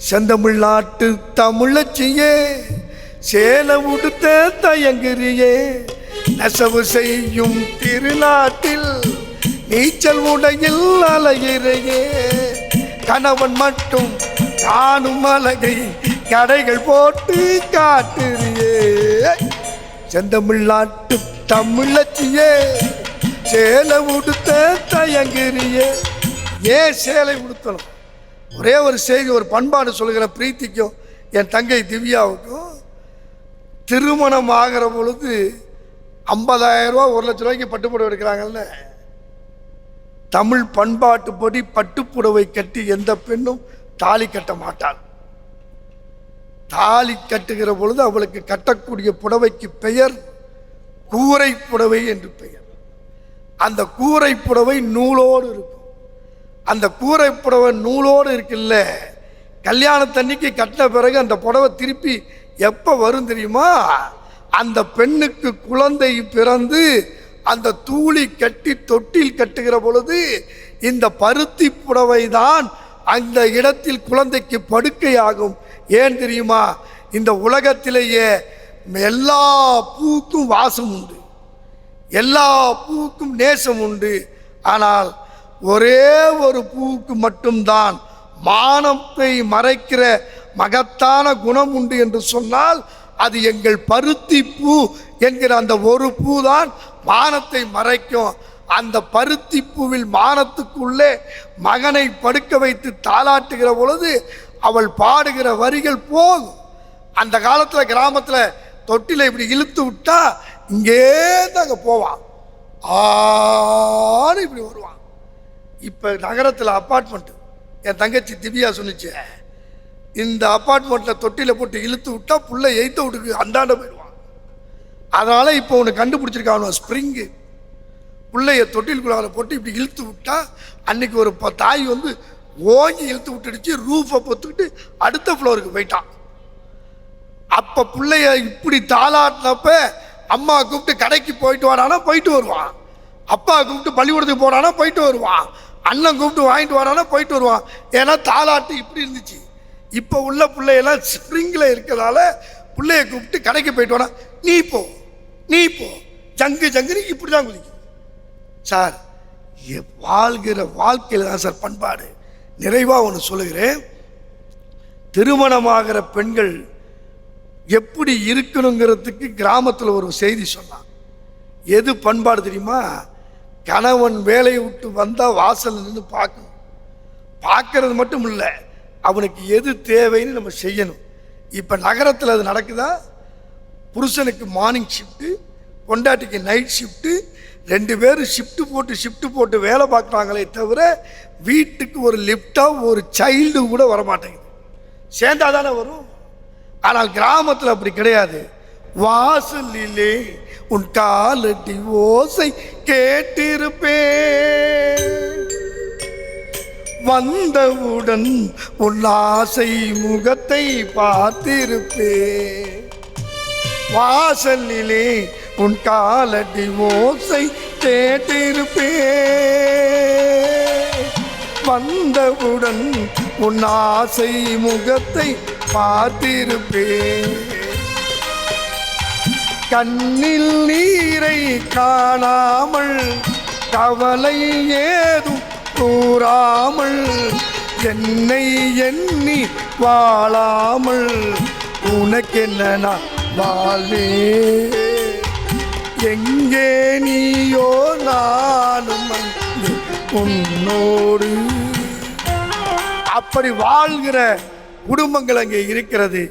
செந்தமிழ்நாட்டு தமிழச்சியே சேல உடுத்த தயங்குறியே நெசவு செய்யும் திருநாட்டில் நீச்சல் உடையில் அலையிறையே கணவன் மட்டும் காணும் அழகை கடைகள் போட்டு காட்டுறியே செந்தமிழ்நாட்டு தமிழச்சியே சேலை உடுத்த தயங்குறியே. ஏன் சேலை உடுத்தணும்? ஒரே ஒரு செய்தி, ஒரு பண்பாடு சொல்கிற பிரீத்திக்கும் என் தங்கை திவ்யாவுக்கும் திருமணம் ஆகிற பொழுது 50,000 ரூபா 1,00,000 ரூபாய்க்கு பட்டுப்புடவை எடுக்கிறாங்கல்ல. தமிழ் பண்பாட்டுப்படி பட்டுப்புடவை கட்டி எந்த பெண்ணும் தாலி கட்ட மாட்டாள். தாலி கட்டுகிற பொழுது அவளுக்கு கட்டக்கூடிய புடவைக்கு பெயர் கூரை புடவை என்று பெயர். அந்த கூரை புடவை நூலோடு இருக்கும். அந்த கூரை புடவை நூலோடு இருக்குல்ல, கல்யாணத்தன்னைக்கு கட்டின பிறகு அந்த புடவை திருப்பி எப்போ வரும் தெரியுமா? அந்த பெண்ணுக்கு குழந்தை பிறந்து அந்த தூளி கட்டி தொட்டில் கட்டுகிற பொழுது இந்த பருத்தி புடவை தான் அந்த இடத்தில் குழந்தைக்கு படுக்கையாகும். ஏன் தெரியுமா? இந்த உலகத்திலேயே எல்லா பூவுக்கும் வாசம் உண்டு, எல்லா பூவுக்கும் நேசம் உண்டு. ஆனால் ஒரே ஒரு பூவுக்கு மட்டும்தான் மானத்தை மறைக்கிற மகத்தான குணம் உண்டு என்று சொன்னால் அது எங்கள் பருத்தி பூ என்கிற அந்த ஒரு பூ தான் மானத்தை மறைக்கும். அந்த பருத்தி பூவில் மானத்துக்குள்ளே மகனை படுக்க வைத்து தாளாட்டுகிற பொழுது அவள் பாடுகிற வரிகள் போகும். அந்த காலத்தில் கிராமத்தில் தொட்டில இப்படி இழுத்து விட்டா இங்கே தாங்க போவான், ஆன்னு இப்படி வருவான். இப்போ நகரத்தில் அப்பார்ட்மெண்ட்டு, என் தங்கச்சி திவ்யா சொன்னிச்சு, இந்த அப்பார்ட்மெண்ட்டில் தொட்டியில் போட்டு இழுத்து விட்டா புள்ள 8th வீட்டுக்கு அந்தாண்ட போயிடுவான். அதனால இப்போ ஒன்று கண்டுபிடிச்சிருக்கான், ஸ்ப்ரிங்கு. பிள்ளைய தொட்டிலுக்குள்ளார போட்டு இப்படி இழுத்து விட்டா அன்னைக்கு ஒரு தாய் வந்து ஓங்கி இழுத்து விட்டுடுச்சு, ரூஃபை பொத்துக்கிட்டு அடுத்த ஃப்ளோருக்கு போயிட்டான். அப்போ பிள்ளைய இப்படி தாளாட்டினப்ப அம்மா கூப்பிட்டு கடைக்கு போயிட்டு வாடானா போயிட்டு வருவான், அப்பா கூப்பிட்டு பள்ளிக்கூடத்துக்கு போனானா போயிட்டு வருவான், அண்ணன் கூப்பிட்டு வாங்கிட்டு வரானா போயிட்டு வருவான். ஏன்னா தாளாட்டு இப்படி இருந்துச்சு. இப்போ உள்ள பிள்ளையெல்லாம் ஸ்ப்ரிங்கில் இருக்கிறதால பிள்ளைய கூப்பிட்டு கடைக்கு போயிட்டு வானா, நீ போ நீ போ, ஜங்கு ஜங்குன்னு இப்படி தான் குதிக்கும். சார், வாழ்கிற வாழ்க்கையில் தான் சார் பண்பாடு. நிறைவாக ஒன்று சொல்லுகிறேன், திருமணமாகிற பெண்கள் எப்படி இருக்கணுங்கிறதுக்கு கிராமத்தில் ஒரு செய்தி சொன்னான். எது பண்பாடு தெரியுமா? கணவன் வேலையை விட்டு வந்தால் வாசல் நின்று பார்க்கணும். பார்க்கறது மட்டும் இல்லை, அவனுக்கு எது தேவைன்னு நம்ம செய்யணும். இப்போ நகரத்தில் அது நடக்குதா? புருஷனுக்கு மார்னிங் ஷிஃப்ட்டு, பொண்டாட்டிக்கு நைட் ஷிஃப்ட்டு, 2 பேரும் ஷிஃப்ட்டு போட்டு வேலை பார்க்குறாங்களே தவிர வீட்டுக்கு ஒரு லிஃப்டாக ஒரு சைல்டு கூட வரமாட்டேங்குது. சேர்ந்தா தானே வரும். ஆனால் கிராமத்தில் அப்படி கிடையாது. வாசலிலே உன் காலடி ஓசை கேட்டிருப்பே, வந்தவுடன் உன் ஆசை முகத்தை பார்த்திருப்பே, வாசலிலே உன் காலடி ஓசை கேட்டிருப்பே, வந்தவுடன் உன் ஆசை முகத்தை பார்த்திருப்பே, கண்ணில் நீரை காணாமல் கவலை ஏதும் கூறாமல் என்னை எண்ணி வாழாமல் உனக்கென்ன வாழ்வே, எங்கே நீயோ நானும் உன்னோடு. அப்படி வாழ்கிற குடும்பங்கள் அங்கே இருக்கிறது.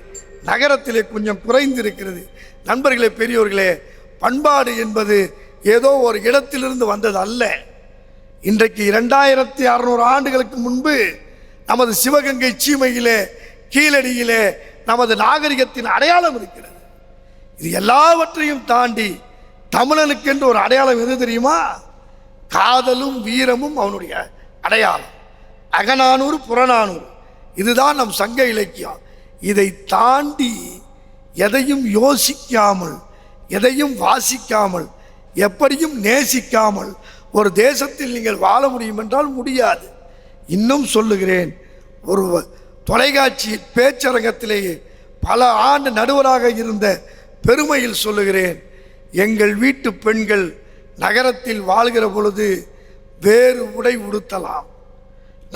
நகரத்திலே கொஞ்சம் குறைந்து இருக்கிறது. நண்பர்களே, பெரியோர்களே, பண்பாடு என்பது ஏதோ ஒரு இடத்திலிருந்து வந்தது அல்ல. இன்றைக்கு 2600 ஆண்டுகளுக்கு முன்பு நமது சிவகங்கை சீமையிலே கீழடியிலே நமது நாகரிகத்தின் அடையாளம் இருக்கிறது. இது எல்லாவற்றையும் தாண்டி தமிழனுக்கென்று ஒரு அடையாளம் எது தெரியுமா? காதலும் வீரமும் அவனுடைய அடையாளம். அகநானூறு புறநானூறு, இதுதான் நம் சங்க இலக்கியம். இதை தாண்டி எதையும் யோசிக்காமல், எதையும் வாசிக்காமல், எப்படியும் நேசிக்காமல் ஒரு தேசத்தில் நீங்கள் வாழ முடியும் என்றால் முடியாது. இன்னும் சொல்லுகிறேன், தொலைக்காட்சி பேச்சரங்கத்திலேயே பல ஆண்டு நடுவராக இருந்த பெருமையில் சொல்லுகிறேன், எங்கள் வீட்டு பெண்கள் நகரத்தில் வாழ்கிற பொழுது வேறு உடை உடுத்தலாம்,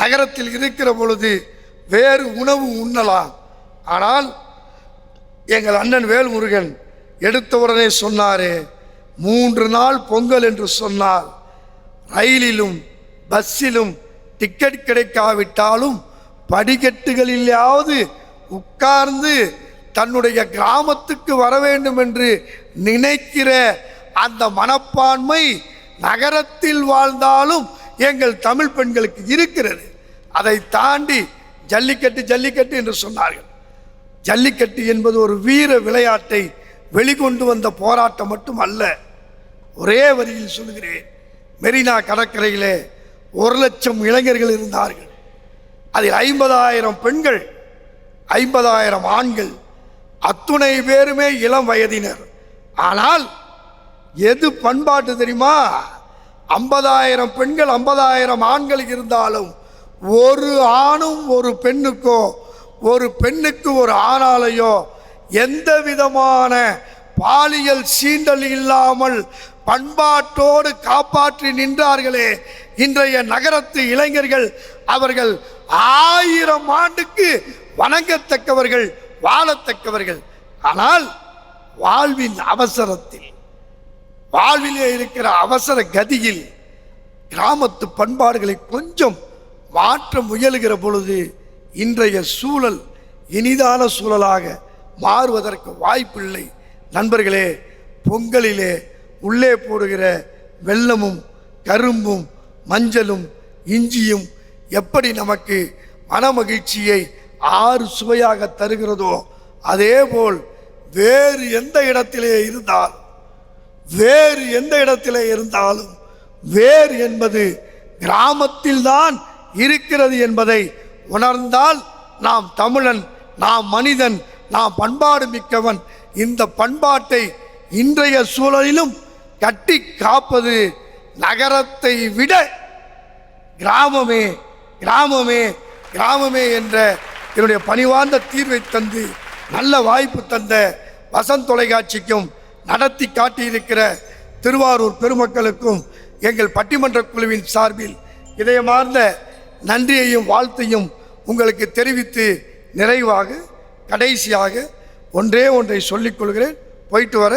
நகரத்தில் இருக்கிற பொழுது வேறு உணவு உண்ணலாம். ஆனால் எங்கள் அண்ணன் வேல்முருகன் எடுத்த உடனே சொன்னாரே, 3 நாள் பொங்கல் என்று சொன்னால் ரயிலிலும் பஸ்ஸிலும் டிக்கெட் கிடைக்காவிட்டாலும் படிக்கட்டுகளிலாவது உட்கார்ந்து தன்னுடைய கிராமத்துக்கு வர வேண்டும் என்று நினைக்கிற அந்த மனப்பான்மை நகரத்தில் வாழ்ந்தாலும் எங்கள் தமிழ் பெண்களுக்கு இருக்கிறது. அதை தாண்டி ஜல்லிக்கட்டு ஜல்லிக்கட்டு என்று சொன்னார்கள். ஜல்லிக்கட்டு என்பது ஒரு வீர விளையாட்டை வெளிக்கொண்டு வந்த போராட்டம் மட்டும் அல்ல. ஒரே வரியில் சொல்கிறேன், மெரினா கடற்கரையிலே 1,00,000 இளைஞர்கள் இருந்தார்கள். அதில் 50,000 பெண்கள், 50,000 ஆண்கள், அத்துணை பேருமே இளம் வயதினர். ஆனால் எது பண்பாட்டு தெரியுமா? 50,000 பெண்கள் 50,000 ஆண்கள் இருந்தாலும் ஒரு ஆணும் ஒரு பெண்ணுக்கோ ஒரு பெண்ணுக்கு ஒரு ஆணாலையோ எந்த விதமான பாலியல் சீண்டல் இல்லாமல் பண்பாட்டோடு காப்பாற்றி நின்றார்களே இன்றைய நகரத்து இளைஞர்கள். அவர்கள் 1000 ஆண்டுக்கு வணங்கத்தக்கவர்கள், வாழத்தக்கவர்கள். ஆனால் வாழ்வின் அவசரத்தில், வாழ்விலே இருக்கிற அவசர கதியில் கிராமத்து பண்பாடுகளை கொஞ்சம் மாற்ற முயலுகிற பொழுது இன்றைய சூழல் இனிதான சூழலாக மாறுவதற்கு வாய்ப்பில்லை. நண்பர்களே, பொங்கலிலே உள்ளே போடுகிற வெல்லமும் கரும்பும் மஞ்சளும் இஞ்சியும் எப்படி நமக்கு மனமகிழ்ச்சியை 6 சுவையாக தருகிறதோ, அதேபோல் வேறு எந்த இடத்திலே இருந்தாலும் வேறு என்பது கிராமத்தில்தான் இருக்கிறது என்பதை உணர்ந்தால் நாம் தமிழன், நாம் மனிதன், நாம் பண்பாடு மிக்கவன். இந்த பண்பாட்டை இன்றைய சூழலிலும் கட்டி காப்பது நகரத்தை விட கிராமமே கிராமமே கிராமமே என்ற என்னுடைய பணிவார்ந்த தீர்வை தந்து நல்ல வாய்ப்பு தந்த வசந்த் தொலைக்காட்சிக்கும் நடத்தி காட்டியிருக்கிற திருவாரூர் பெருமக்களுக்கும் எங்கள் பட்டிமன்ற குழுவின் சார்பில் இதயமார்ந்த நன்றியையும் வாழ்த்தையும் உங்களுக்கு தெரிவித்து நிறைவாக கடைசியாக ஒன்றை சொல்லிக் கொள்கிறேன். போயிட்டு வர